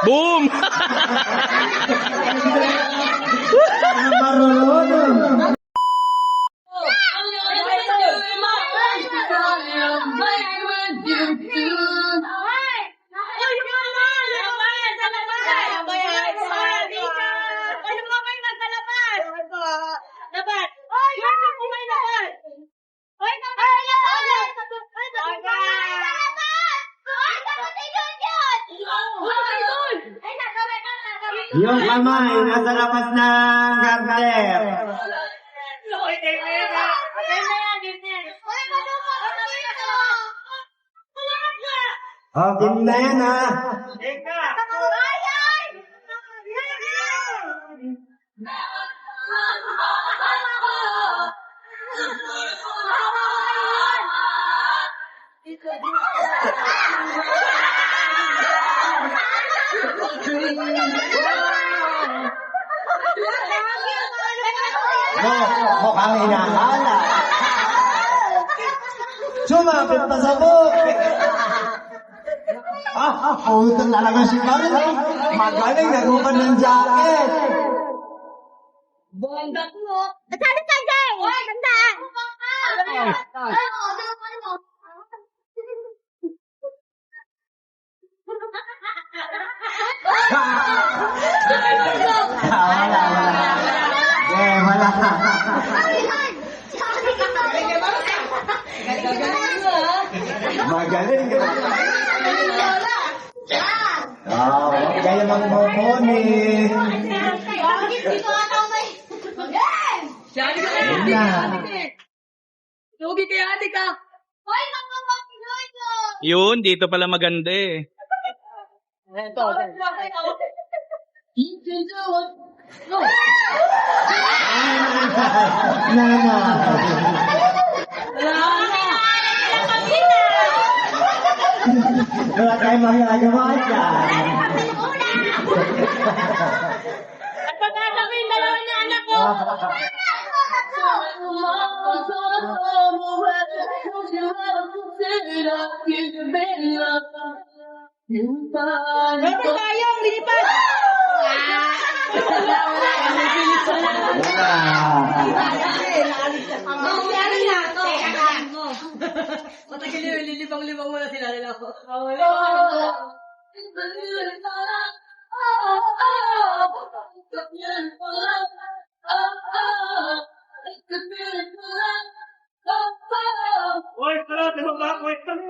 Boom! Marunong. Yung kamay nasa labas ng garter. Oh, game na yan ha. Mukhang inahala. Sumapit pa sa book. Utang talaga si Marlo. Magaling, nagupan ng jacket. Bondak mo. Tanda, tanda. Wala. Wala. Magaling. Kaya mag-mopon eh. Lugi kay ate ka. Hoy, Yun, dito pala maganda eh. Wala tayong magagawa dyan. At pagkakawin dalawa niya anak ko. Meron tayong lilipat. Matagal yun, lilibang-libang muna sila nila ko.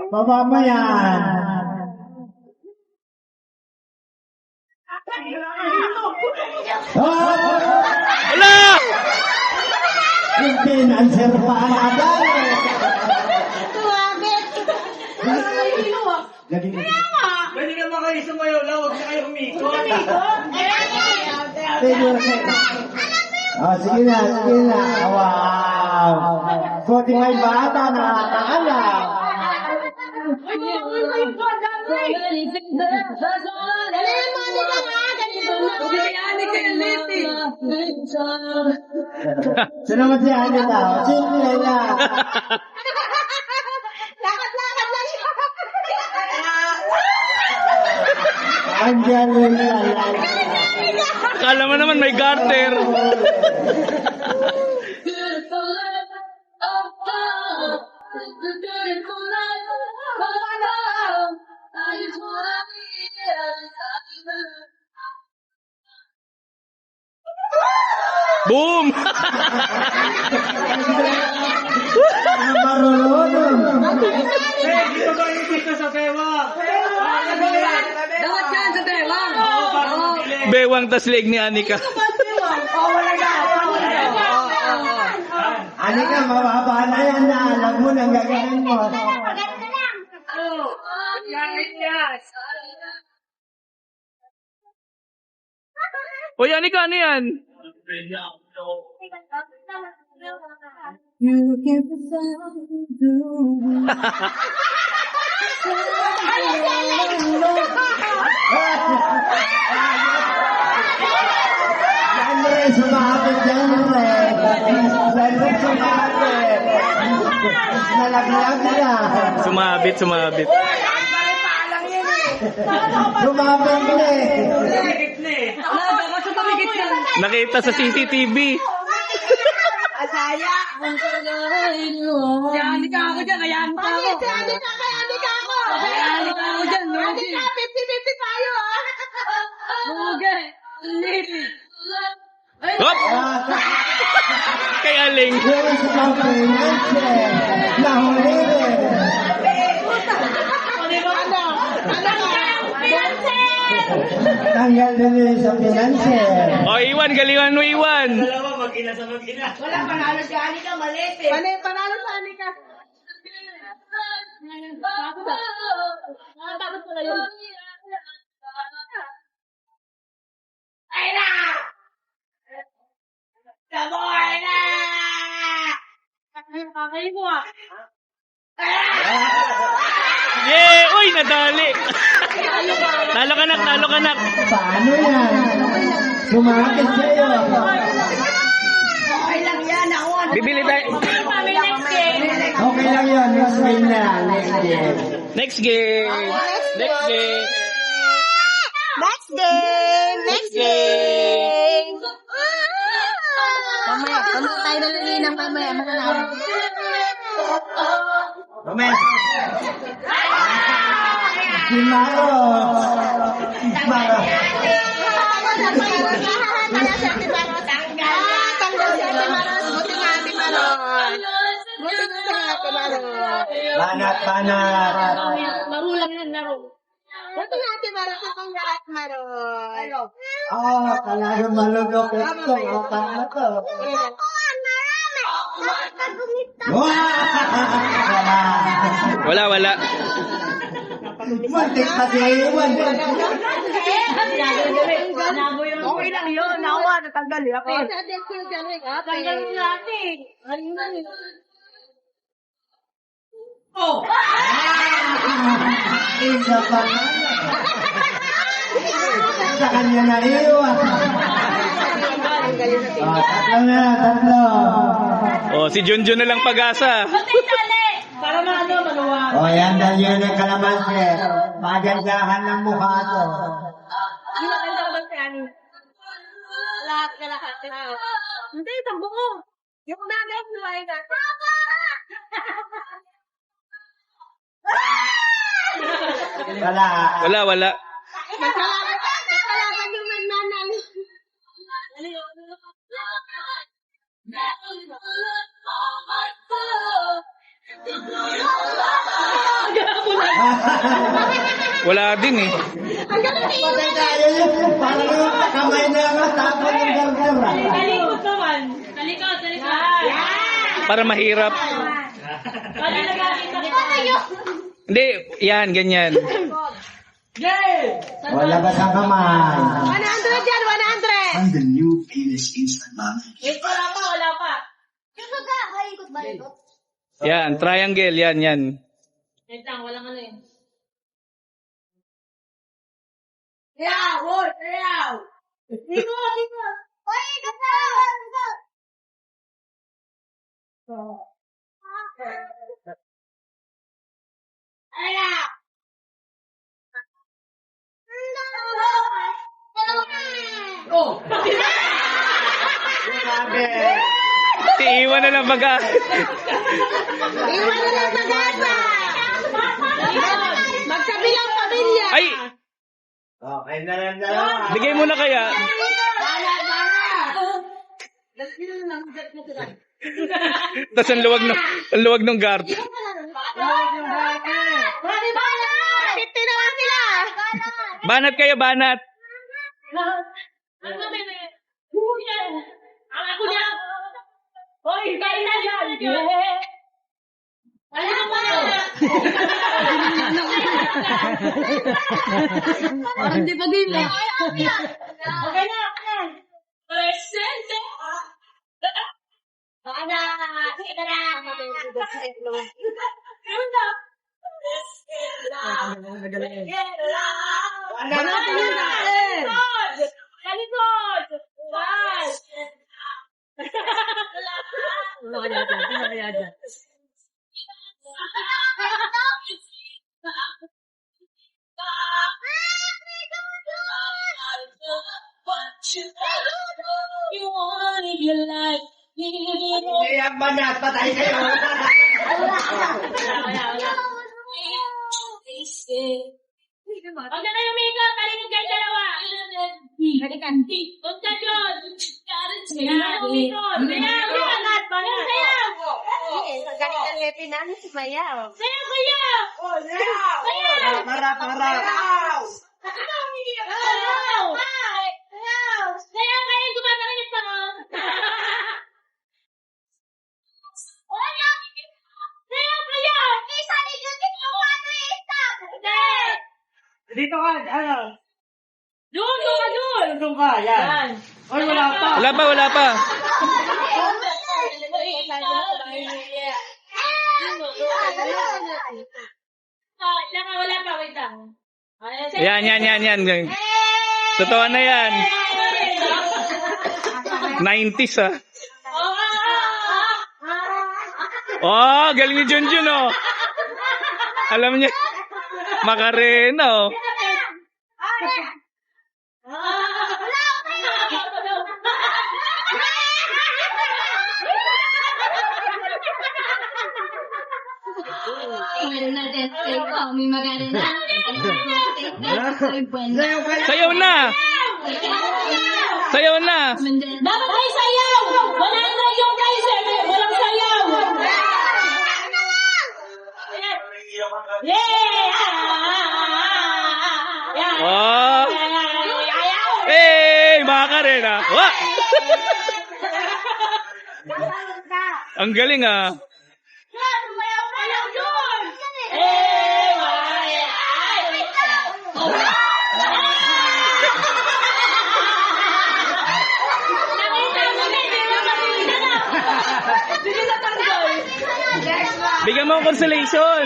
Baba mo yan. Wala! Yung pinanser pa ang agad. Pwede naman kayo sumayaw lang, huwag na kayo umikot. Sige na. Wow. Buti may bata na nakakaalam. Sino mo si Ate daw? Sino nila? Andiyan nila. Akala mo naman may garter. Boom! Marunong. Dito ba yung dito sa pewa? Dapat yan sa bewang. Bewang tas leg ni Anika. Ano ka, mababa na yan na. Alam mo nang gagawin mo. Uy, Anika, ano yan? Yan rin, sumabit yan rin. Nalaglag na. Sumabit. Sumabit na eh. Higit na eh. Dapat sa pamigit yan. Nakita sa CCTV. Asaya. Kayaan ka ako dyan. Kayaan ka ako. Kayaan ka ako dyan. Lugi. 50-50 tayo ah. Lugi. Hop! Kay Aling. Pero sa pampiyanse, nahuli rin. Tanggal din rin sa pinanse. O, Iwan, galingan mo, Iwan. Dalawa, mag-ina sa mag-ina. Wala, panalo si Anika. Maliit eh. Panalo si Anika. Bakit pala yun? Ay na! Saboy na! Kakain mo ah. Yeah! Uy, nadali. Talo ka nak. Paano yan? Sumakit sa'yo. Okay lang yan. Ako ano. Bibili tayo. Okay lang yun. Next game na. Next game. Next game! Mamaya tayo na lang mamaya. Makalawin. Romen. Si Maro. Banat. Laro lang yan, laro. Buti natin marasakang lahat, Maroy. Talagang malugok ito. Tama to. Wala. Muntik pa si Iwan. Okay lang yun. Nawa, natanggal eh. Ako. Tanggal natin. Oh! Isa pa. Sa kanya na iwan. Tatlo. O, si Junjun na lang pag-asa. Para maluwa. O yan, dahil yun ang kalamansi. Magandahan ng mukha to. Lahat. Hindi, itong buo. Yung nanay, luway na. Wala. Nakalaban yung nanay. Wala din eh. Maganda yun. Parang yung kamay na nga tapos yung gargara. Talikod naman. Talikod. Para mahirap. Ano nagkakita kita? Hindi, yan, ganyan. Yay! O, labas ang kamay. 100 yan, 100! I'm the new famous instant mommy. Wait, wala pa. Yan, triangle, yan. Wait lang, walang ano eh. Yaw! Oy! Yaw! Dito! Oy, kasama! Ala! Oh! Si Iwan na lang pag-asa. Iwan na lang mag-asa! Magkabilang pamilya! Ay, Okay na lang dalawa. bigay mo na kaya. Bala! Tapos ang luwag ng guard. Pwede ba na? 50 naman sila! Banat kayo, banat. Ang kami na yan. Ang ako niya. Hoy, kain na yan. Ano ka pa Parang di pa din eh. Okay na. Presente. Baka na. Sige na. Yun na. Banatin yun natin! Kalikot! You want it, you like. Iyak ba na? Patay kayo. Huwag na kayo umikot. Talinod kayo dalawa. Balikan. Huwag ka dyan. Kaya umikot. Sayaw. Sayaw. Sayaw. Galing ang lepi namin si Mayaw. Sayaw. Sayaw. Sayaw. Para. Sayaw. Sayaw kayo. Gumagalinis ako. Sayaw kayo. Hindi. Dito ka, ano? Doon ka doon. Doon ka, yan. Oy, wala pa. Wala pa. Wala pa, wait lang. Yan. Totoo na yan. 90s ah. Oh, galing ni Junjun oh. Alam niya. Macarena oh. Sayaw na. Dapat may sayaw! Wala na yung guys eh! Walang sayaw! Yeah! Oh. Hey, Macarena. Wah! Ang galing ah. Bigyan mo ang consolation.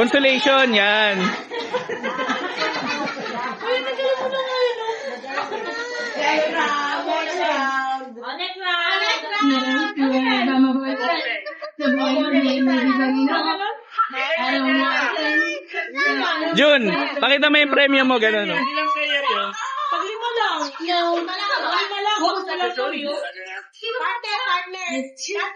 Consolation, yan. Next round! Jun, pakita mo yung premyo mo, gano'n. No? Ilang player yun? Pag lima lang. Lima lang. Partner.